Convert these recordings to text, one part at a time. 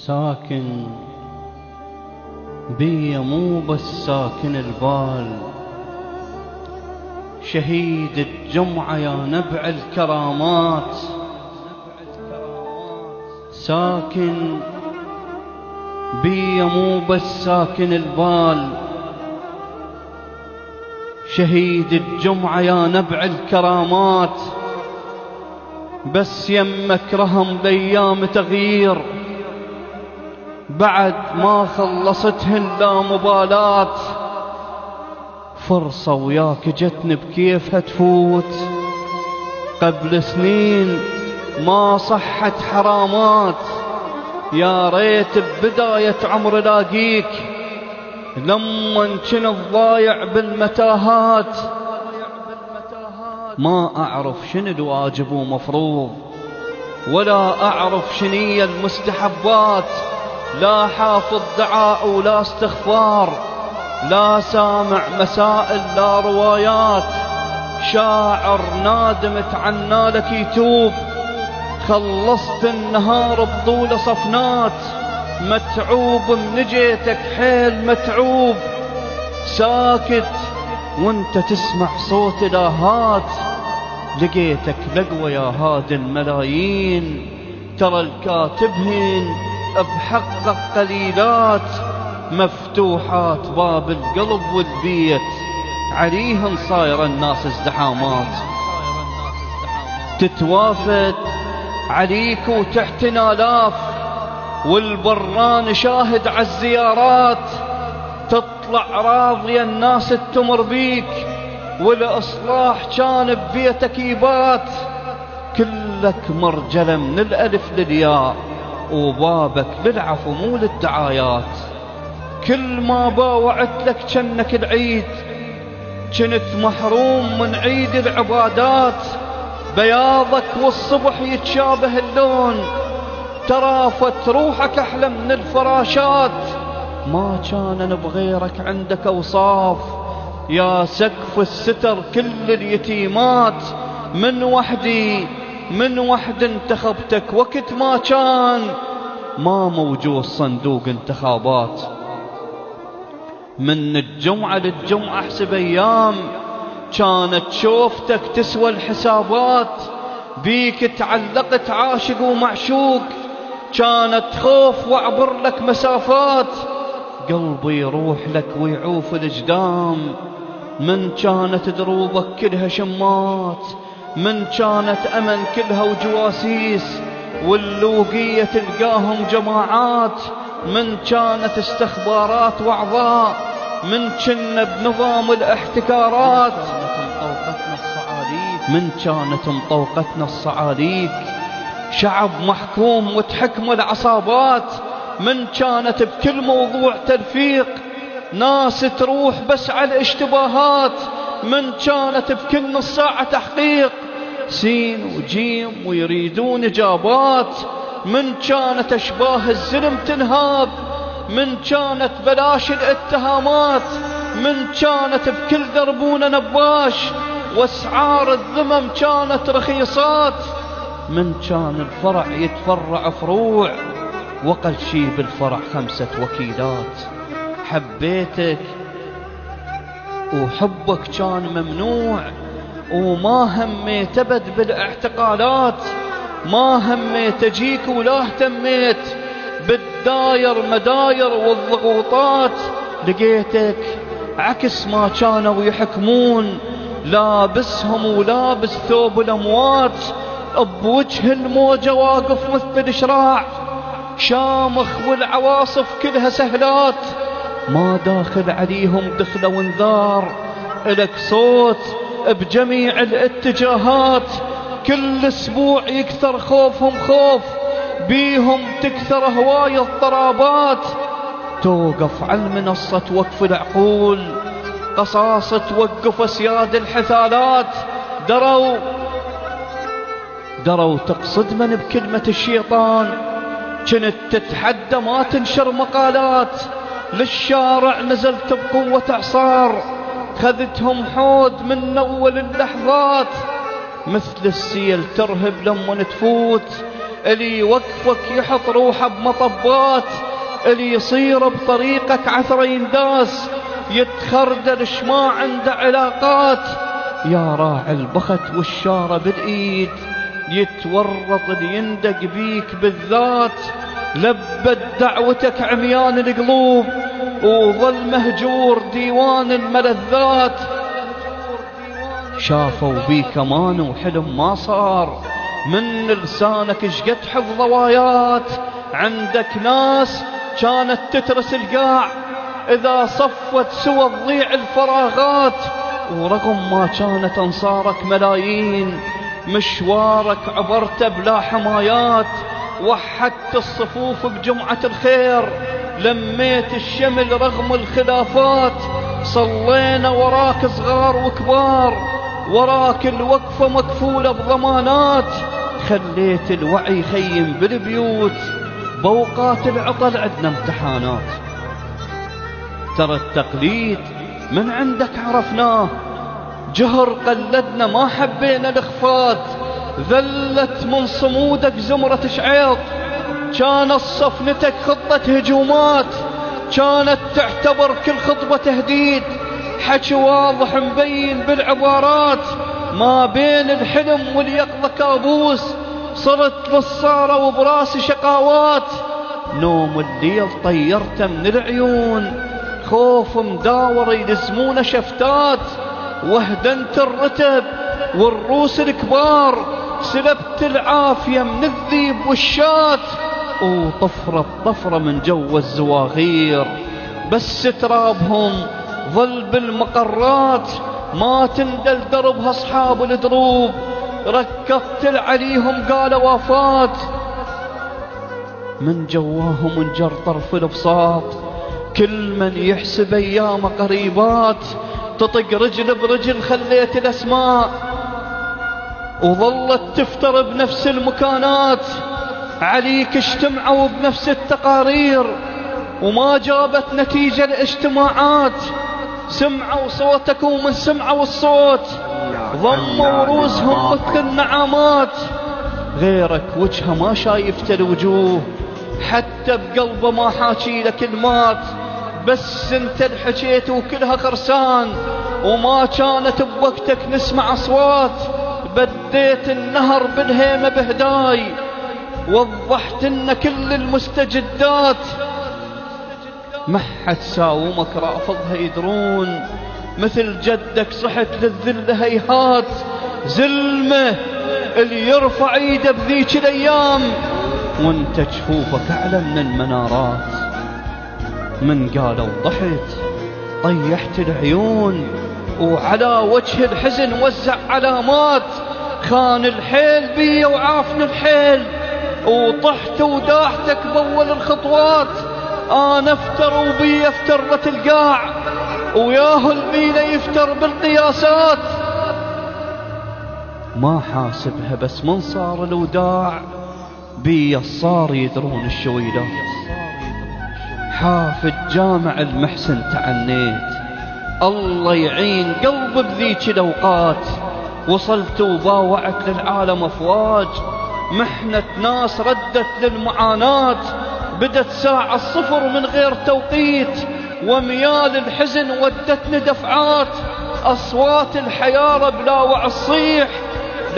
ساكن بي مو بس ساكن البال، شهيد الجمعة يا نبع الكرامات. ساكن بي مو بس ساكن البال، شهيد الجمعة يا نبع الكرامات. بس يمك رهم لأيام تغيير بعد ما خلصتهن لا مبالاة. فرصة وياك جتني بكيفها تفوت، قبل سنين ما صحت حرامات. يا ريت ببداية عمر لاقيك لما كنت ضايع بالمتاهات. ما أعرف شنو الواجب ومفروض، ولا أعرف شنية المستحبات. لا حافظ دعاء ولا استغفار، لا سامع مسائل لا روايات. شاعر نادم اتعنى لك يتوب، خلصت النهار بطول صفنات. متعوب من جيتك حيل متعوب، ساكت وانت تسمع صوت الآهات. لقيتك لقوى يا هاد الملايين، ترى الكاتبهن بحقك قليلات. مفتوحات باب القلب والبيت، عليهن صاير الناس ازدحامات. تتوافد عليك وتحتنا آلاف، والبران شاهد عالزيارات. تطلع راضية الناس تمر بيك، والإصلاح كان ببيتك يبات. كلك مرجلة من الألف للياء، وبابك للعفو مو للدعايات. كل ما باوعت لك جنك العيد، كنت محروم من عيد العبادات. بياضك والصبح يتشابه اللون، ترافت روحك أحلى من الفراشات. ما كان بغيرك عندك أوصاف، يا سقف الستر كل اليتيمات. من وحد انتخبتك وقت ما كان ما موجود صندوق انتخابات. من الجمعة للجمعة احسب أيام، كانت شوفتك تسوى الحسابات. بيك تعلقت عاشق ومعشوق، كانت خوف وعبر لك مسافات. قلبي يروح لك ويعوف الجدام، من كانت دروبك كلها شمات. من كانت أمن كلها وجواسيس، واللوقية تلقاهم جماعات. من كانت استخبارات وعظاء، من كنا بنظام الاحتكارات. من كانت مطوقتنا الصعاليك، شعب محكوم وتحكم العصابات. من كانت بكل موضوع تلفيق، ناس تروح بس على الاشتباهات. من كانت بكل نص ساعة تحقيق، سين وجيم ويريدون إجابات. من كانت أشباه الزلم تنهاب، من كانت بلاش الاتهامات. من كانت بكل دربونة نباش، واسعار الذمم كانت رخيصات. من كان الفرع يتفرع فروع، وقل شي بالفرع 5 وكيلات. حبيتك وحبك كان ممنوع، وما هميت ابد بالاعتقالات. ما هميت اجيك ولا اهتميت بالداير مداير والضغوطات. لقيتك عكس ما كانوا يحكمون، لابسهم ولابس ثوب الاموات. بوجه الموجة واقف مثل شراع شامخ، والعواصف كلها سهلات. ما داخل عليهم دخلة وانذار، إلك صوت بجميع الاتجاهات. كل اسبوع يكثر خوفهم خوف، بيهم تكثر هواي الضرابات. توقف على المنصة توقف العقول، قصاصة توقف اسياد الحثالات. دروا تقصد من بكلمة الشيطان، كنت تتحدى ما تنشر مقالات. للشارع نزلت بقوة اعصار، خذتهم حود من اول اللحظات. مثل السيل ترهب لما تفوت، اللي يوقفك يحط روحه بمطبات، اللي يصير بطريقك عثرة ينداس، يتخردل ما عنده علاقات. يا راعي البخت والشارة بالإيد، يتورط اللي يندق بيك بالذات. لبت دعوتك عميان القلوب، وظل مهجور ديوان الملذات. شافوا بيك امان وحلم ما صار، من لسانك شقد حفظ ضوايات. عندك ناس كانت تترس القاع، إذا صفت سوى تضيع الفراغات. ورغم ما كانت أنصارك ملايين، مشوارك عبرت بلا حمايات. وحدت الصفوف بجمعة الخير، لميت الشمل رغم الخلافات. صلينا وراك صغار وكبار، وراك الوقفة مكفولة بضمانات. خليت الوعي يخيم بالبيوت، بوقات العطل عدنا امتحانات. ترى التقليد من عندك عرفناه، جهر قلدنا ما حبينا الإخفات. ذلت من صمودك زمرة شعيط، كانت صفنتك خطة هجومات. كانت تعتبر كل خطبة تهديد، حكي واضح مبين بالعبارات. ما بين الحلم واليقظة كابوس، صرت للصارة وبراسي شقاوات. نوم الليل طيرته من العيون، خوف مداور يلزمون شفتات. وهدنت الرتب والروس الكبار، سلبت العافية من الذيب والشات. وطفرت طفرة من جو الزواغير، بس ترابهم ظل بالمقرات. ما تندل دربها أصحاب الدروب، ركضت عليهم قال وفات. من جواهم انجر طرف البساط، كل من يحسب أيام قريبات. تطق رجل برجل خليت الأسماء، وظلت تفتر بنفس المكانات. عليك اجتمعوا بنفس التقارير، وما جابت نتيجة الاجتماعات. سمعوا صوتك ومن سمعوا الصوت، ضموا رؤوسهم مثل النعامات. غيرك وجهه ما شايفت الوجوه، حتى بقلبه ما حاكي لك كلمات. بس انت الحكيت وكلها خرسان، وما كانت بوقتك نسمع اصوات. بديت النهر بالهيمة بهداي، وضحت ان كل المستجدات. ما حد ساومك رافضها يدرون، مثل جدك صحت للذل هيهات. زلمه اللي يرفع ايده بذيك الايام، وانت جفوفك اعلى من المنارات. من قالوا ضحت طيحت العيون، وعلى وجه الحزن وزع علامات. خان الحيل بي وعافني الحيل، وطحت وداحتك بأول الخطوات. أنا افتر وبي افترت القاع، وياهو المينا يفتر بالقياسات. ما حاسبها بس من صار الوداع، بي الصار يدرون الشويلات. حافظ جامع المحسن تعنيت، الله يعين قلب بذيك الأوقات. وصلت وباوعت للعالم أفواج، محنة ناس ردت للمعاناة. بدت ساعة الصفر من غير توقيت، وميال الحزن ودتني دفعات. أصوات الحيارة بلا وعي الصيح،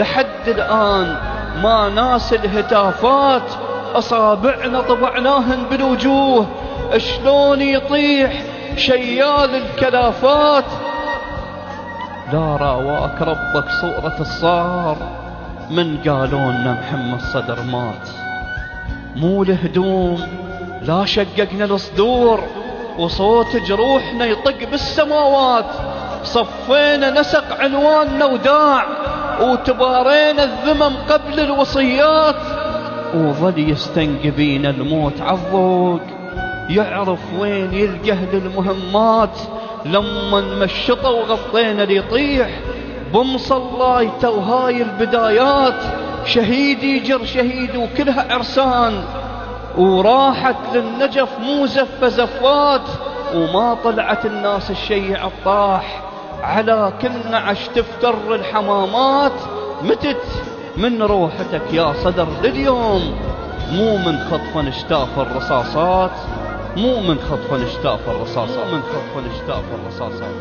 لحد الآن ما ناس الهتافات. أصابعنا طبعناهن بالوجوه، شلون يطيح شيال الكلافات. لا راواك ربك صورة الصار، من قالولنا محمد صدر مات. مو الهدوم لا شققنا الصدور، وصوت جروحنا يطق بالسماوات. صفينا نسق عنواننا وداع، وتبارينا الذمم قبل الوصيات. وظل يستنقبين الموت عالضوق، يعرف وين يلقه للمهمات. لما نمشطه وغطينا ليطيح بمصلايته، وهاي البدايات. شهيد يجر شهيد وكلها عرسان، وراحت للنجف مو زفة زفات. وما طلعت الناس الشيع الطاح، على كل نعش تفتر الحمامات. متت من روحتك يا صدر لليوم، مو من خطفا اشتاف الرصاصات، مو من خطفا اشتاف الرصاصات، مو من خطفا اشتاف الرصاصات.